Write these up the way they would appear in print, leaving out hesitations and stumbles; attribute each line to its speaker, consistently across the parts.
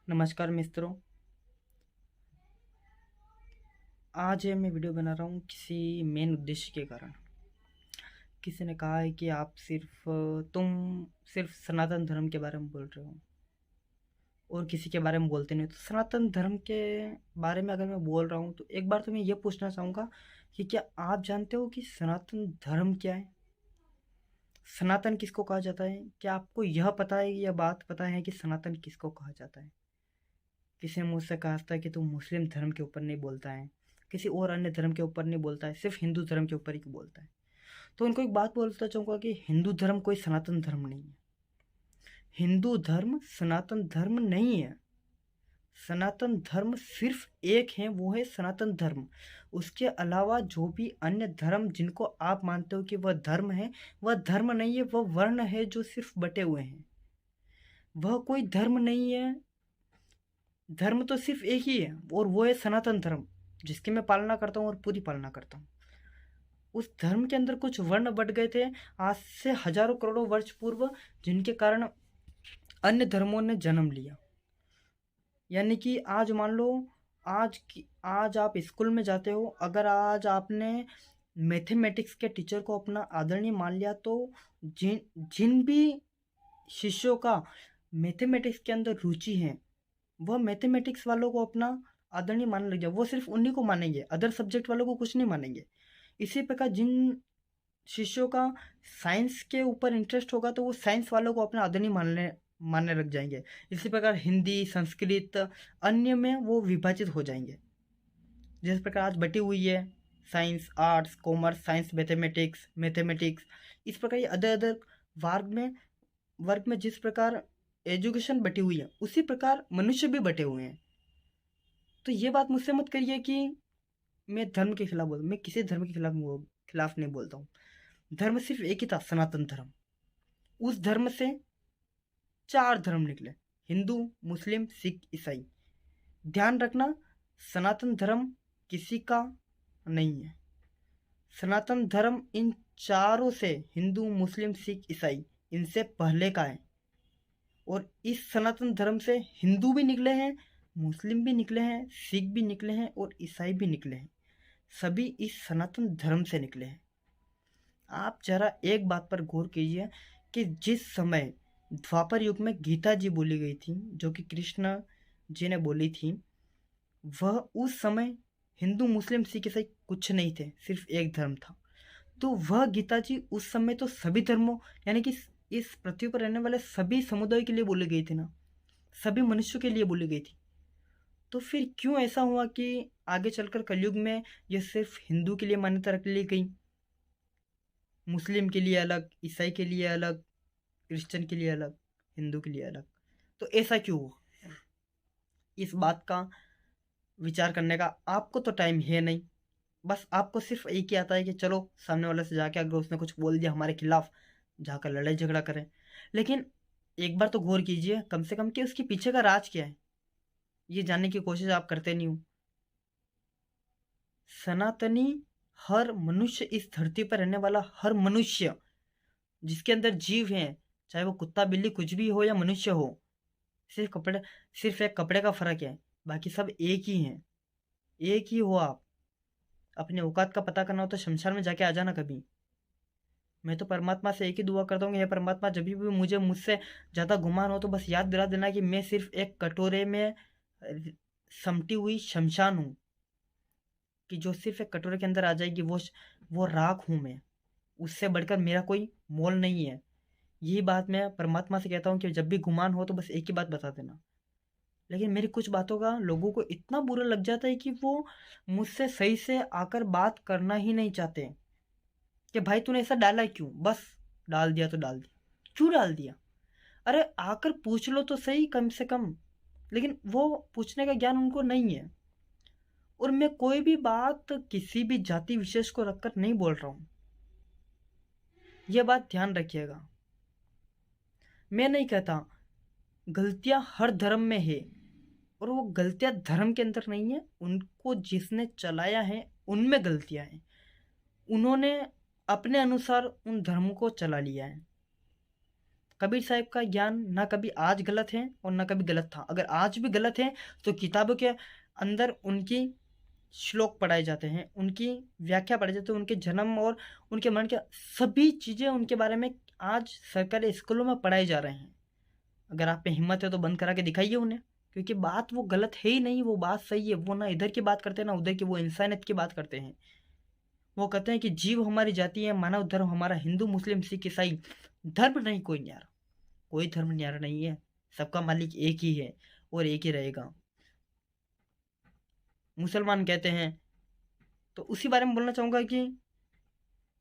Speaker 1: नमस्कार मित्रों। आज मैं वीडियो बना रहा हूँ किसी मेन उद्देश्य के कारण। किसी ने कहा है कि तुम सिर्फ सनातन धर्म के बारे में बोल रहे हो और किसी के बारे में बोलते नहीं। तो सनातन धर्म के बारे में अगर मैं बोल रहा हूँ तो एक बार तो मैं ये पूछना चाहूँगा कि क्या आप जानते हो कि सनातन धर्म क्या है? सनातन किसको कहा जाता है? क्या आपको यह पता है, यह बात पता है कि सनातन किसको कहा जाता है? किसी ने मुझसे कहा था कि तू मुस्लिम धर्म के ऊपर नहीं बोलता है, किसी और अन्य धर्म के ऊपर नहीं बोलता है, सिर्फ हिंदू धर्म के ऊपर ही बोलता है। तो उनको एक बात बोलता चाहूँगा कि हिंदू धर्म कोई सनातन धर्म नहीं है। हिंदू धर्म सनातन धर्म नहीं है। सनातन धर्म सिर्फ एक है, वो है सनातन धर्म। उसके अलावा जो भी अन्य धर्म जिनको आप मानते हो कि वह धर्म है, वह धर्म नहीं है, वह वर्ण है जो सिर्फ बटे हुए हैं। वह कोई धर्म नहीं है। धर्म तो सिर्फ एक ही है और वो है सनातन धर्म, जिसकी मैं पालना करता हूँ और पूरी पालना करता हूँ। उस धर्म के अंदर कुछ वर्ण बढ़ गए थे आज से हजारों करोड़ों वर्ष पूर्व, जिनके कारण अन्य धर्मों ने जन्म लिया। यानी कि आज मान लो, आज आप स्कूल में जाते हो, अगर आज आपने मैथमेटिक्स के टीचर को अपना आदरणीय मान लिया तो जिन जिन भी शिष्यों का मैथमेटिक्स के अंदर रुचि है, वह मैथमेटिक्स वालों को अपना आदरणीय मानने लग जाए। वो सिर्फ उन्हीं को मानेंगे, अदर सब्जेक्ट वालों को कुछ नहीं मानेंगे। इसी प्रकार जिन शिष्यों का साइंस के ऊपर इंटरेस्ट होगा तो वो साइंस वालों को अपना आदरणीय मानने मानने लग जाएंगे। इसी प्रकार हिंदी, संस्कृत, अन्य में वो विभाजित हो जाएंगे। जिस प्रकार आज बटी हुई है science, arts, commerce, science, mathematics, इस प्रकार ये अदर अदर वर्ग में जिस प्रकार एजुकेशन बटी हुई है, उसी प्रकार मनुष्य भी बटे हुए हैं। तो ये बात मुझसे मत करिए कि मैं धर्म के खिलाफ बोल, मैं किसी धर्म के खिलाफ नहीं बोलता हूँ। धर्म सिर्फ एक ही था, सनातन धर्म। उस धर्म से 4 धर्म निकले, हिंदू, मुस्लिम, सिख, ईसाई। ध्यान रखना, सनातन धर्म किसी का नहीं है। सनातन धर्म इन चारों से, हिंदू, मुस्लिम, सिख, ईसाई, इनसे पहले का है। और इस सनातन धर्म से हिंदू भी निकले हैं, मुस्लिम भी निकले हैं, सिख भी निकले हैं और ईसाई भी निकले हैं। सभी इस सनातन धर्म से निकले हैं। आप जरा एक बात पर गौर कीजिए कि जिस समय द्वापर युग में गीता जी बोली गई थी, जो कि कृष्ण जी ने बोली थी, वह उस समय हिंदू, मुस्लिम, सिख, ईसाई कुछ नहीं थे, सिर्फ एक धर्म था। तो वह गीता जी उस समय तो सभी धर्मों, यानी कि इस पृथ्वी पर रहने वाले सभी समुदाय के लिए बोली गई थी ना, सभी मनुष्यों के लिए बोली गई थी। तो फिर क्यों ऐसा हुआ कि आगे चलकर कलयुग में यह सिर्फ हिंदू के लिए मान्यता रख ली गई, मुस्लिम के लिए अलग, ईसाई के लिए अलग, क्रिश्चियन के लिए अलग, हिंदू के लिए अलग? तो ऐसा क्यों हुआ? इस बात का विचार करने का आपको तो टाइम है नहीं। बस आपको सिर्फ एक ही आता है कि चलो सामने वाले से जाके अगर उसने कुछ बोल दिया हमारे खिलाफ, जाकर लड़ाई झगड़ा करें। लेकिन एक बार तो गौर कीजिए कम से कम कि उसके पीछे का राज क्या है, ये जानने की कोशिश आप करते नहीं हो। सनातनी, हर मनुष्य, इस धरती पर रहने वाला हर मनुष्य जिसके अंदर जीव है, चाहे वो कुत्ता, बिल्ली, कुछ भी हो या मनुष्य हो, सिर्फ एक कपड़े का फर्क है, बाकी सब एक ही हैं। एक ही हो आप। अपने औकात का पता करना हो तो शमशान में जाके आ जाना कभी। मैं तो परमात्मा से एक ही दुआ करता हूँ कि हे परमात्मा, जब भी मुझे मुझसे ज़्यादा गुमान हो तो बस याद दिला देना कि मैं सिर्फ एक कटोरे में समटी हुई शमशान हूँ, कि जो सिर्फ एक कटोरे के अंदर आ जाएगी, वो राख हूँ मैं। उससे बढ़कर मेरा कोई मोल नहीं है। यही बात मैं परमात्मा से कहता हूँ कि जब भी गुमान हो तो बस एक ही बात बता देना। लेकिन मेरी कुछ बातों का लोगों को इतना बुरा लग जाता है कि वो मुझसे सही से आकर बात करना ही नहीं चाहते, कि भाई तूने ऐसा डाला क्यों? बस डाल दिया तो डाल दिया। क्यों डाल दिया? अरे आकर पूछ लो तो सही कम से कम। लेकिन वो पूछने का ज्ञान उनको नहीं है। और मैं कोई भी बात किसी भी जाति विशेष को रखकर नहीं बोल रहा हूँ, यह बात ध्यान रखिएगा। मैं नहीं कहता, गलतियां हर धर्म में है, और वो गलतियां धर्म के अंदर नहीं है, उनको जिसने चलाया है उनमें गलतियां हैं। उन्होंने अपने अनुसार उन धर्मों को चला लिया है। कबीर साहब का ज्ञान ना कभी आज गलत है और ना कभी गलत था। अगर आज भी गलत है तो किताबों के अंदर उनकी श्लोक पढ़ाए जाते हैं, उनकी व्याख्या पढ़ाई जाती है, उनके जन्म और उनके मरण के सभी चीज़ें उनके बारे में आज सरकारी स्कूलों में पढ़ाए जा रहे हैं। अगर आप में हिम्मत है तो बंद करा के दिखाइए उन्हें, क्योंकि बात वो गलत है ही नहीं, वो बात सही है। वो ना इधर की बात करते हैं ना उधर की, वो इंसानियत की बात करते हैं। वो कहते हैं कि जीव हमारी जाति है, मानव धर्म हमारा, हिंदू मुस्लिम सिख ईसाई धर्म नहीं कोई न्यारा, कोई धर्म न्यारा नहीं है, सबका मालिक एक ही है और एक ही रहेगा। मुसलमान कहते हैं, तो उसी बारे में बोलना चाहूँगा कि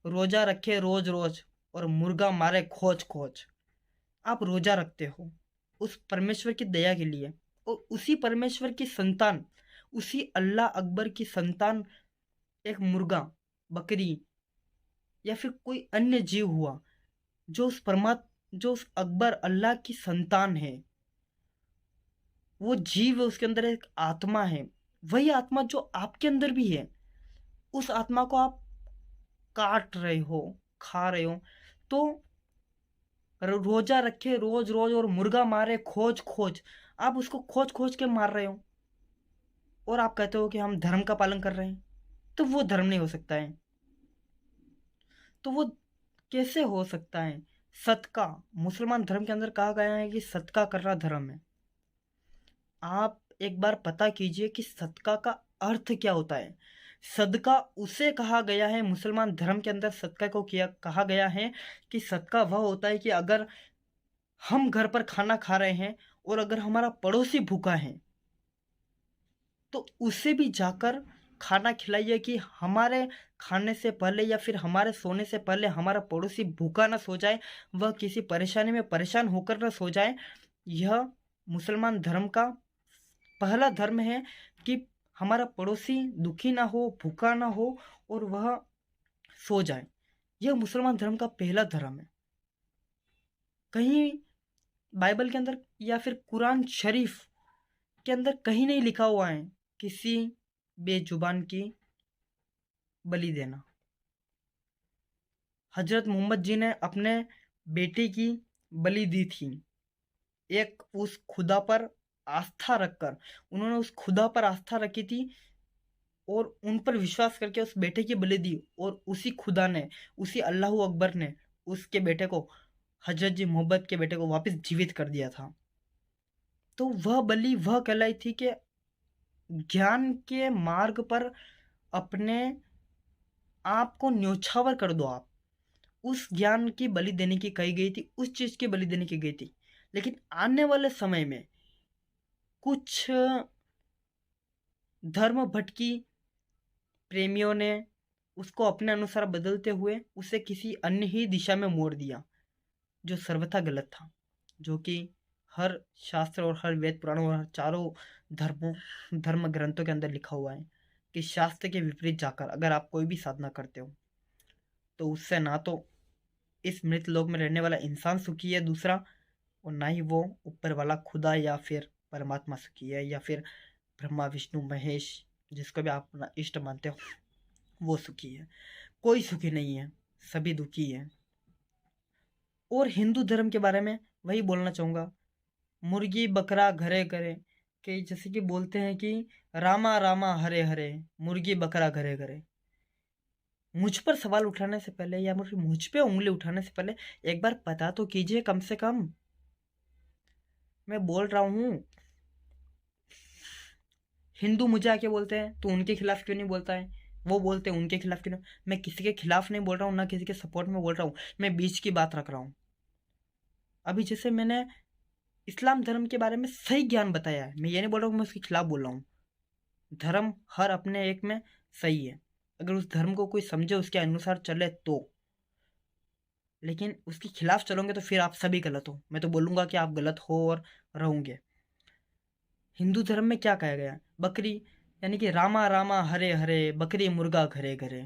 Speaker 1: रोजा रखे रोज रोज और मुर्गा मारे खोज खोज। आप रोजा रखते हो उस परमेश्वर की दया के लिए, और उसी परमेश्वर की संतान, उसी अल्लाह अकबर की संतान एक मुर्गा, बकरी या फिर कोई अन्य जीव हुआ जो उस जो उस अकबर अल्लाह की संतान है, वो जीव है, उसके अंदर एक आत्मा है। वही आत्मा जो आपके अंदर भी है, उस आत्मा को आप काट रहे हो, खा रहे हो। तो रोजा रखे रोज रोज और मुर्गा मारे खोज खोज, आप उसको खोज खोज के मार रहे हो और आप कहते हो कि हम धर्म का पालन कर रहे हैं। तो वो धर्म नहीं हो सकता है। तो वो कैसे हो सकता है? सदका, मुसलमान धर्म के अंदर कहा गया है कि सदका करना धर्म है। आप एक बार पता कीजिए कि सदका का अर्थ क्या होता है। सदका उसे कहा गया है, मुसलमान धर्म के अंदर सदका को किया कहा गया है कि सदका वह होता है कि अगर हम घर पर खाना खा रहे हैं और अगर हमारा पड़ोसी भूखा है तो उसे भी जाकर खाना खिलाइए, कि हमारे खाने से पहले या फिर हमारे सोने से पहले हमारा पड़ोसी भूखा ना सो जाए, वह किसी परेशानी में परेशान होकर ना सो जाए। यह मुसलमान धर्म का पहला धर्म है कि हमारा पड़ोसी दुखी ना हो, भूखा ना हो और वह सो जाए। यह मुसलमान धर्म का पहला धर्म है। कहीं बाइबल के अंदर या फिर कुरान शरीफ के अंदर कहीं नहीं लिखा हुआ है किसी बेजुबान की बलि देना। हजरत मोहम्मद जी ने अपने बेटे की बलि दी थी, एक उस खुदा पर आस्था रखकर। उन्होंने उस खुदा पर आस्था रखी थी और उन पर विश्वास करके उस बेटे की बलि दी, और उसी खुदा ने, उसी अल्लाह अकबर ने उसके बेटे को, हजरत जी मोहम्मद के बेटे को वापस जीवित कर दिया था। तो वह बलि वह कहलाई थी कि ज्ञान के मार्ग पर अपने आप को न्योछावर कर दो। आप उस ज्ञान की बलि देने की कही गई थी, उस चीज की बलि देने की गई थी। लेकिन आने वाले समय में कुछ धर्म भटकी प्रेमियों ने उसको अपने अनुसार बदलते हुए उसे किसी अन्य ही दिशा में मोड़ दिया, जो सर्वथा गलत था। जो कि हर शास्त्र और हर वेद पुराणों और हर चारों धर्म ग्रंथों के अंदर लिखा हुआ है कि शास्त्र के विपरीत जाकर अगर आप कोई भी साधना करते हो तो उससे ना तो इस मृत लोक में रहने वाला इंसान सुखी है दूसरा, और ना ही वो ऊपर वाला खुदा या फिर परमात्मा सुखी है, या फिर ब्रह्मा विष्णु महेश जिसको भी आप अपना इष्ट मानते हो वो सुखी है। कोई सुखी नहीं है, सभी दुखी है। और हिंदू धर्म के बारे में वही बोलना चाहूँगा, मुर्गी बकरा घरे घरे, कि जैसे कि बोलते हैं कि रामा रामा हरे हरे, मुर्गी बकरा घरे घरे। मुझ पर सवाल उठाने से पहले या मुझ पे उंगली उठाने से पहले एक बार पता तो कीजिए कम से कम। मैं बोल रहा हूँ, हिंदू मुझे आके बोलते हैं तो उनके खिलाफ क्यों नहीं बोलता है, वो बोलते हैं उनके खिलाफ क्यों नहीं। मैं किसी के खिलाफ नहीं बोल रहा हूँ, ना किसी के सपोर्ट में बोल रहा हूँ, मैं बीच की बात रख रहा हूँ। अभी जैसे मैंने इस्लाम धर्म के बारे में सही ज्ञान बताया है, मैं ये नहीं बोल रहा हूँ मैं उसके खिलाफ बोल रहा हूँ। धर्म हर अपने एक में सही है, अगर उस धर्म को कोई समझे, उसके अनुसार चले तो। लेकिन उसके खिलाफ चलोगे तो फिर आप सभी गलत हो। मैं तो बोलूँगा कि आप गलत हो और रहोगे। हिंदू धर्म में क्या कहा गया? बकरी, यानी कि रामा रामा हरे हरे, बकरी मुर्गा घरे घरे।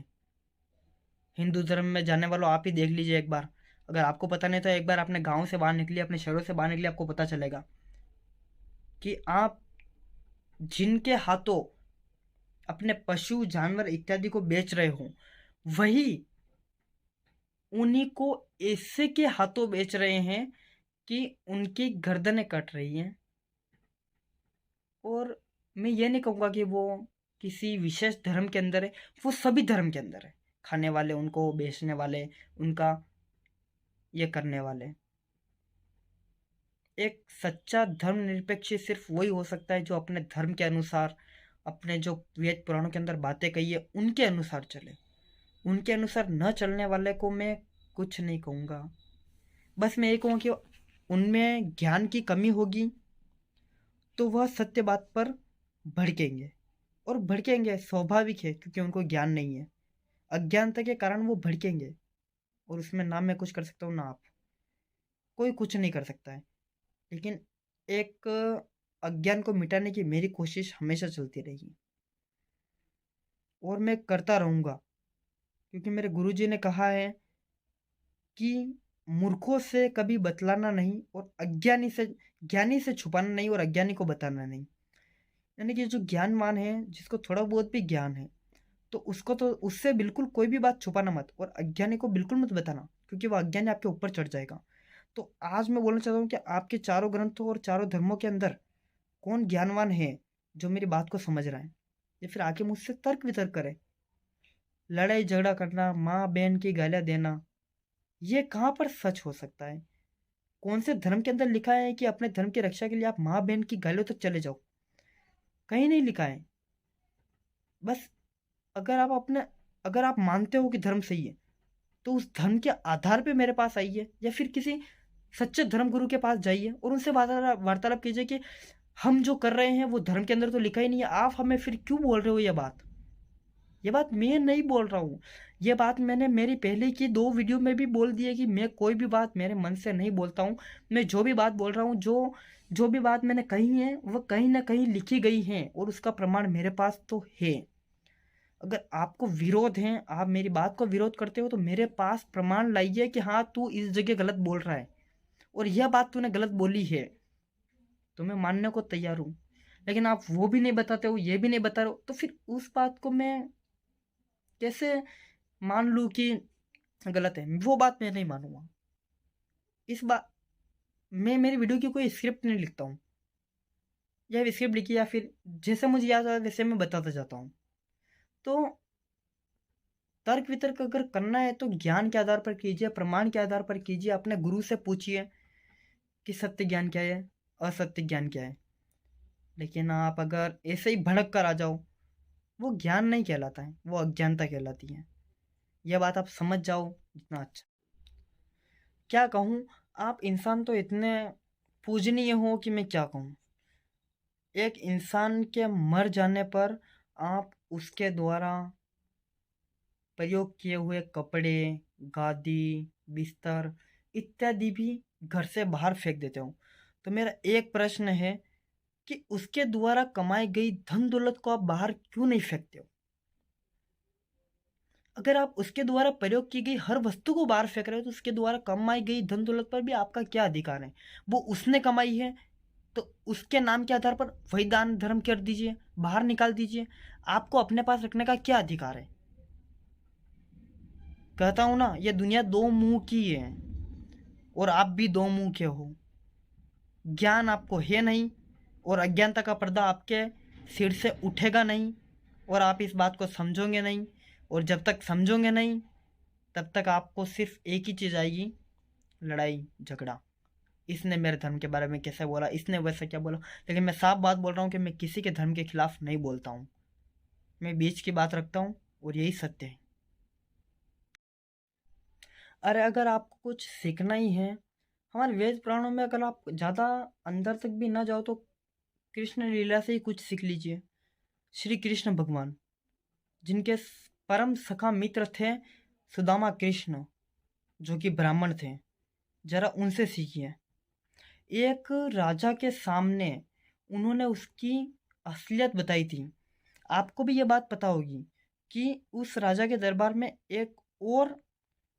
Speaker 1: हिंदू धर्म में जाने वालों आप ही देख लीजिए एक बार, अगर आपको पता नहीं तो एक बार अपने गांव से बाहर निकलिए, अपने शहरों से बाहर निकलिए, आपको पता चलेगा कि आप जिनके हाथों अपने पशु जानवर इत्यादि को बेच रहे हो, वही उन्हीं को ऐसे के हाथों बेच रहे हैं कि उनकी गर्दनें कट रही हैं। और मैं ये नहीं कहूँगा कि वो किसी विशेष धर्म के अंदर है, वो सभी धर्म के अंदर है। खाने वाले, उनको बेचने वाले, उनका ये करने वाले। एक सच्चा धर्मनिरपेक्ष सिर्फ वही हो सकता है जो अपने धर्म के अनुसार, अपने जो वेद पुराणों के अंदर बातें कही है उनके अनुसार चले। उनके अनुसार न चलने वाले को मैं कुछ नहीं कहूँगा। बस मैं ये कहूँगा कि उनमें ज्ञान की कमी होगी तो वह सत्य बात पर भड़केंगे। और भड़केंगे स्वाभाविक है, क्योंकि उनको ज्ञान नहीं है। अज्ञानता के कारण वो भड़केंगे। और उसमें ना मैं कुछ कर सकता हूँ ना आप, कोई कुछ नहीं कर सकता है। लेकिन एक अज्ञान को मिटाने की मेरी कोशिश हमेशा चलती रहेगी और मैं करता रहूँगा, क्योंकि मेरे गुरुजी ने कहा है कि मूर्खों से कभी बतलाना नहीं और ज्ञानी से छुपाना नहीं और अज्ञानी को बताना नहीं। यानी कि जो ज्ञानवान है, जिसको थोड़ा बहुत भी ज्ञान है, तो उसको तो उससे बिल्कुल कोई भी बात छुपाना मत और अज्ञानी को बिल्कुल मत बताना, क्योंकि वह अज्ञानी आपके ऊपर चढ़ जाएगा। तो आज मैं बोलना चाहता हूँ कि आपके चारों ग्रंथों और चारों धर्मों के अंदर कौन ज्ञानवान है जो मेरी बात को समझ रहा है, या फिर आके मुझसे तर्क वितर्क करे। लड़ाई झगड़ा करना, माँ बहन की गालियाँ देना, ये कहाँ पर सच हो सकता है? कौन से धर्म के अंदर लिखा है कि अपने धर्म की रक्षा के लिए आप माँ बहन की गालियों तक चले जाओ? कहीं नहीं लिखा है। बस अगर आप अपने अगर आप मानते हो कि धर्म सही है, तो उस धर्म के आधार पे मेरे पास आइए, या फिर किसी सच्चे धर्म गुरु के पास जाइए और उनसे वार्तालाप कीजिए कि हम जो कर रहे हैं वो धर्म के अंदर तो लिखा ही नहीं है, आप हमें फिर क्यों बोल रहे हो ये बात? ये बात मैं नहीं बोल रहा हूँ, ये बात मैंने मेरी पहले की 2 वीडियो में भी बोल दी है कि मैं कोई भी बात मेरे मन से नहीं बोलता हूँ। मैं जो भी बात बोल रहा हूँ, जो जो भी बात मैंने कही है, वह कहीं ना कहीं लिखी गई है और उसका प्रमाण मेरे पास तो है। अगर आपको विरोध है, आप मेरी बात को विरोध करते हो, तो मेरे पास प्रमाण लाइए कि हाँ तू इस जगह गलत बोल रहा है और यह बात तूने गलत बोली है, तो मैं मानने को तैयार हूँ। लेकिन आप वो भी नहीं बताते हो, ये भी नहीं बता रहे हो, तो फिर उस बात को मैं कैसे मान लूँ कि गलत है? वो बात मैं नहीं मानूंगा। इस बात मैं मेरी वीडियो की कोई स्क्रिप्ट नहीं लिखता हूँ, या स्क्रिप्ट लिखी या फिर जैसे मुझे याद आता वैसे मैं बताता जाता हूँ। तो तर्क वितर्क अगर करना है तो ज्ञान के आधार पर कीजिए, प्रमाण के आधार पर कीजिए, अपने गुरु से पूछिए कि सत्य ज्ञान क्या है, असत्य ज्ञान क्या है। लेकिन आप अगर ऐसे ही भड़क कर आ जाओ, वो ज्ञान नहीं कहलाता है, वो अज्ञानता कहलाती है। यह बात आप समझ जाओ जितना अच्छा। क्या कहूँ, आप इंसान तो इतने पूजनीय हो कि मैं क्या कहूँ। एक इंसान के मर जाने पर आप उसके द्वारा प्रयोग किए हुए कपड़े, गादी, बिस्तर इत्यादि भी घर से बाहर फेंक देते हो। तो मेरा एक प्रश्न है कि उसके द्वारा कमाई गई धन दौलत को आप बाहर क्यों नहीं फेंकते हो? अगर आप उसके द्वारा प्रयोग की गई हर वस्तु को बाहर फेंक रहे हो, तो उसके द्वारा कमाई गई धन दौलत पर भी आपका क्या अधिकार है? वो उसने कमाई है, तो उसके नाम के आधार पर वही दान धर्म कर दीजिए, बाहर निकाल दीजिए। आपको अपने पास रखने का क्या अधिकार है? कहता हूं ना, ये दुनिया दो मुंह की है और आप भी दो मुंह के हो। ज्ञान आपको है नहीं और अज्ञानता का पर्दा आपके सिर से उठेगा नहीं, और आप इस बात को समझोगे नहीं। और जब तक समझोगे नहीं, तब तक आपको सिर्फ एक ही चीज़ आएगी, लड़ाई झगड़ा। इसने मेरे धर्म के बारे में कैसे बोला, इसने वैसे क्या बोला। लेकिन मैं साफ बात बोल रहा हूँ कि मैं किसी के धर्म के खिलाफ नहीं बोलता हूँ, मैं बीच की बात रखता हूँ और यही सत्य है। अरे अगर आपको कुछ सीखना ही है, हमारे वेद पुराणों में अगर आप ज़्यादा अंदर तक भी ना जाओ तो कृष्ण लीला से ही कुछ सीख लीजिए। श्री कृष्ण भगवान, जिनके परम सखा मित्र थे सुदामा कृष्ण, जो कि ब्राह्मण थे, जरा उनसे सीखिए। एक राजा के सामने उन्होंने उसकी असलियत बताई थी। आपको भी ये बात पता होगी कि उस राजा के दरबार में एक और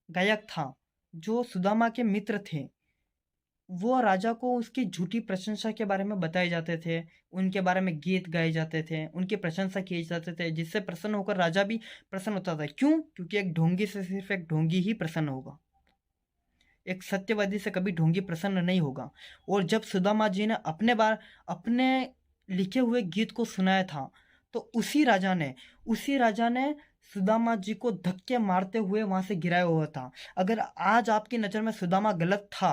Speaker 1: गायक था जो सुदामा के मित्र थे। वो राजा को उसकी झूठी प्रशंसा के बारे में बताए जाते थे, उनके बारे में गीत गाए जाते थे, उनकी प्रशंसा किए जाते थे, जिससे प्रसन्न होकर राजा भी प्रसन्न होता था। क्यों? क्योंकि एक ढोंगी से सिर्फ एक ढोंगी ही प्रसन्न होगा। एक सत्यवादी से कभी ढोंगी प्रसन्न नहीं होगा। और जब सुदामा जी ने अपने लिखे हुए गीत को सुनाया था, तो उसी राजा ने सुदामा जी को धक्के मारते हुए वहां से गिराया हुआ था। अगर आज आपकी नज़र में सुदामा गलत था,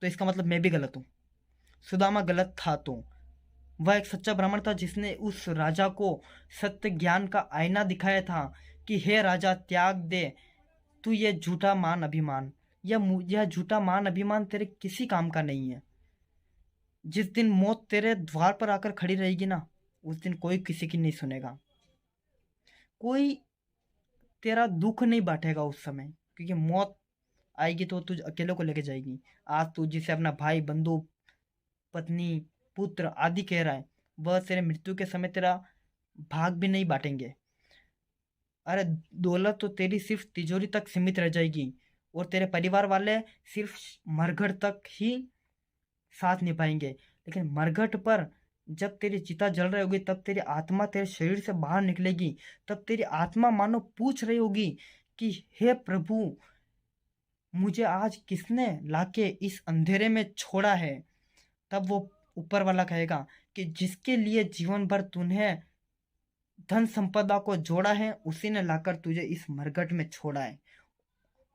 Speaker 1: तो इसका मतलब मैं भी गलत हूँ। सुदामा गलत था तो वह एक सच्चा ब्राह्मण था जिसने उस राजा को सत्य ज्ञान का आईना दिखाया था कि हे राजा, त्याग दे तू ये झूठा मान अभिमान। यह झूठा मान अभिमान तेरे किसी काम का नहीं है। जिस दिन मौत तेरे द्वार पर आकर खड़ी रहेगी ना, उस दिन कोई किसी की नहीं सुनेगा। कोई तेरा दुख नहीं बांटेगा उस समय, क्योंकि मौत आएगी तो तुझ अकेले को लेके जाएगी। आज तू जिसे अपना भाई, बंधु, पत्नी, पुत्र आदि कह रहा है, वह तेरे मृत्यु के समय तेरा भाग भी नहीं बांटेंगे। अरे दौलत तो तेरी सिर्फ तिजोरी तक सीमित रह जाएगी, और तेरे परिवार वाले सिर्फ मरघट तक ही साथ निभाएंगे। लेकिन मरघट पर जब तेरी चिता जल रही होगी, तब तेरी आत्मा तेरे शरीर से बाहर निकलेगी। तब तेरी आत्मा मानो पूछ रही होगी कि हे प्रभु, मुझे आज किसने लाके इस अंधेरे में छोड़ा है। तब वो ऊपर वाला कहेगा कि जिसके लिए जीवन भर तूने धन संपदा को जोड़ा है, उसी ने लाकर तुझे इस मरघट में छोड़ा है।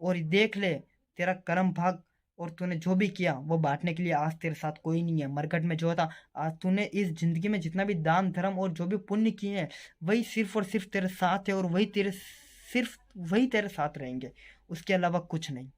Speaker 1: और देख ले, तेरा कर्म भाग और तूने जो भी किया वो बांटने के लिए आज तेरे साथ कोई नहीं है। मरघट में जो था, आज तूने इस जिंदगी में जितना भी दान धर्म और जो भी पुण्य किए हैं, वही सिर्फ और सिर्फ तेरे साथ है, और वही तेरे साथ रहेंगे, उसके अलावा कुछ नहीं।